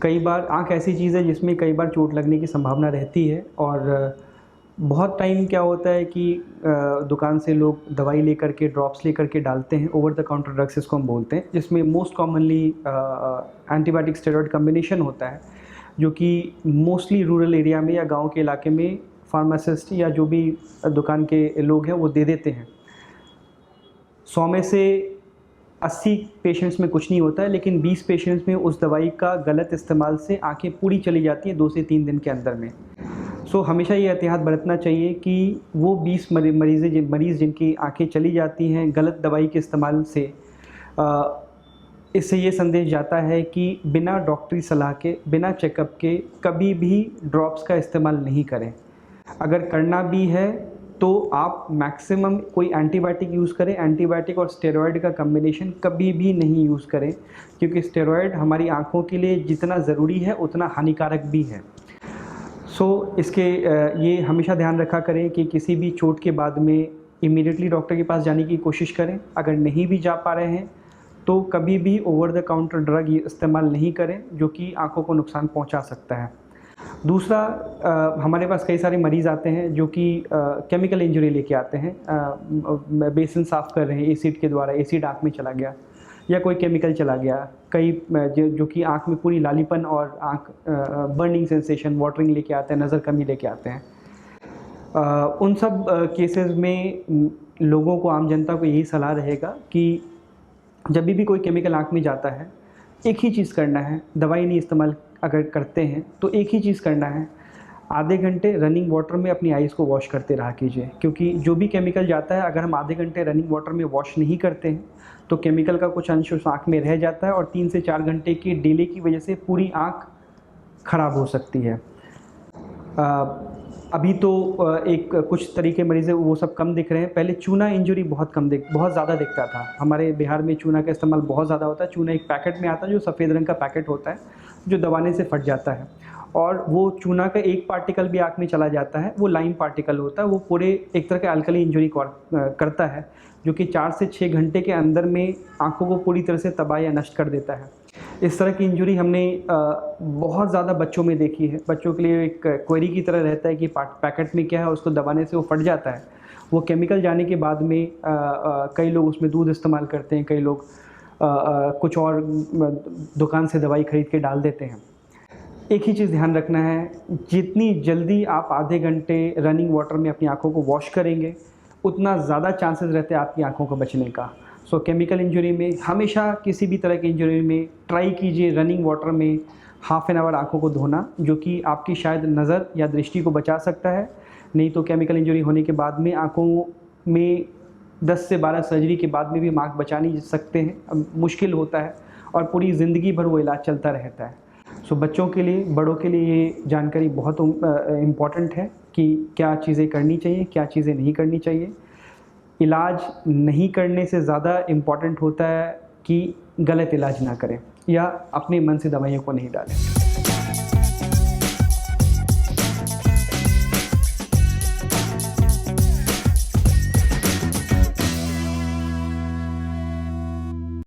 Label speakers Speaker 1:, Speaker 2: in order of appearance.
Speaker 1: कई बार आँख ऐसी चीज़ है जिसमें कई बार चोट लगने की संभावना रहती है और बहुत टाइम क्या होता है कि दुकान से लोग दवाई लेकर के ड्रॉप्स लेकर के डालते हैं, ओवर द काउंटर ड्रग्स इसको हम बोलते हैं, जिसमें most commonly antibiotic steroid combination होता है, जो कि मोस्टली रूरल एरिया में या गांव के इलाके में फार्मासिस्ट या जो भी दुकान के लोग हैं वो दे देते हैं। 100 में से 80 पेशेंट्स में कुछ नहीं होता है, लेकिन 20 पेशेंट्स में उस दवाई का गलत इस्तेमाल से आँखें पूरी चली जाती हैं 2 से 3 दिन के अंदर में। हमेशा ये एहतियात बरतना चाहिए कि वो 20 मरीज़ जिनकी आँखें चली जाती हैं गलत दवाई के इस्तेमाल से, इससे ये संदेश जाता है कि बिना डॉक्टरी सलाह के, बिना चेकअप के कभी भी ड्रॉप्स का इस्तेमाल नहीं करें। अगर करना भी है तो आप मैक्सिमम कोई एंटीबायोटिक यूज़ करें। एंटीबायोटिक और स्टेरॉयड का कॉम्बिनेशन कभी भी नहीं यूज़ करें, क्योंकि स्टेरॉयड हमारी आँखों के लिए जितना ज़रूरी है उतना हानिकारक भी है। इसके ये हमेशा ध्यान रखा करें कि किसी भी चोट के बाद में इमीडिएटली डॉक्टर के पास जाने की कोशिश करें। अगर नहीं भी जा पा रहे हैं तो कभी भी ओवर द काउंटर ड्रग इस्तेमाल नहीं करें, जो कि आँखों को नुकसान पहुंचा सकता है। दूसरा, हमारे पास कई सारे मरीज़ आते हैं जो कि केमिकल इंजरी लेके आते हैं। बेसिन साफ़ कर रहे हैं, एसिड के द्वारा एसिड आँख में चला गया या कोई केमिकल चला गया, कई जो कि आँख में पूरी लालीपन और आँख बर्निंग सेंसेशन, वाटरिंग लेके आते हैं, नज़र कमी लेके आते हैं। उन सब केसेस में लोगों को, आम जनता को यही सलाह रहेगा कि जब भी कोई केमिकल आँख में जाता है, एक ही चीज़ करना है। दवाई नहीं इस्तेमाल अगर करते हैं तो एक ही चीज़ करना है, आधे घंटे रनिंग वाटर में अपनी आइज़ को वॉश करते रहा कीजिए, क्योंकि जो भी केमिकल जाता है अगर हम आधे घंटे रनिंग वाटर में वॉश नहीं करते हैं तो केमिकल का कुछ अंश उस आँख में रह जाता है और 3 से 4 घंटे के डिले की वजह से पूरी आँख ख़राब हो सकती है। अभी तो कुछ तरीके मरीज़ हैं वो सब कम दिख रहे हैं। पहले चूना इंजरी बहुत ज़्यादा दिखता था। हमारे बिहार में चूना का इस्तेमाल बहुत ज़्यादा होता है। चूना एक पैकेट में आता है जो सफ़ेद रंग का पैकेट होता है, जो दबाने से फट जाता है, और वो चूना का एक पार्टिकल भी आँख में चला जाता है, वो लाइम पार्टिकल होता है। वो पूरे एक तरह का अल्कली इंजरी करता है, जो कि 4 से 6 घंटे के अंदर में आँखों को पूरी तरह से तबाह या नष्ट कर देता है। इस तरह की इंजरी हमने बहुत ज़्यादा बच्चों में देखी है। बच्चों के लिए एक क्वेरी की तरह रहता है कि पैकेट में क्या है, उसको दबाने से वो फट जाता है। वो केमिकल जाने के बाद में कई लोग उसमें दूध इस्तेमाल करते हैं, कई लोग कुछ और दुकान से दवाई खरीद के डाल देते हैं। एक ही चीज़ ध्यान रखना है, जितनी जल्दी आप आधे घंटे रनिंग वाटर में अपनी आँखों को वॉश करेंगे उतना ज़्यादा चांसेस रहते हैं आपकी आँखों को बचने का। केमिकल इंजरी में, हमेशा किसी भी तरह की इंजरी में ट्राई कीजिए रनिंग वाटर में हाफ़ एन आवर आँखों को धोना, जो कि आपकी शायद नज़र या दृष्टि को बचा सकता है। नहीं तो केमिकल इंजरी होने के बाद में आँखों में 10 से 12 सर्जरी के बाद में भी हम आँख बचा नहीं सकते हैं, मुश्किल होता है और पूरी ज़िंदगी भर वो इलाज चलता रहता है। बच्चों के लिए, बड़ों के लिए ये जानकारी बहुत इम्पॉर्टेंट है कि क्या चीज़ें करनी चाहिए, क्या चीज़ें नहीं करनी चाहिए। इलाज नहीं करने से ज़्यादा इम्पॉर्टेंट होता है कि गलत इलाज ना करें या अपने मन से दवाइयों को नहीं डालें।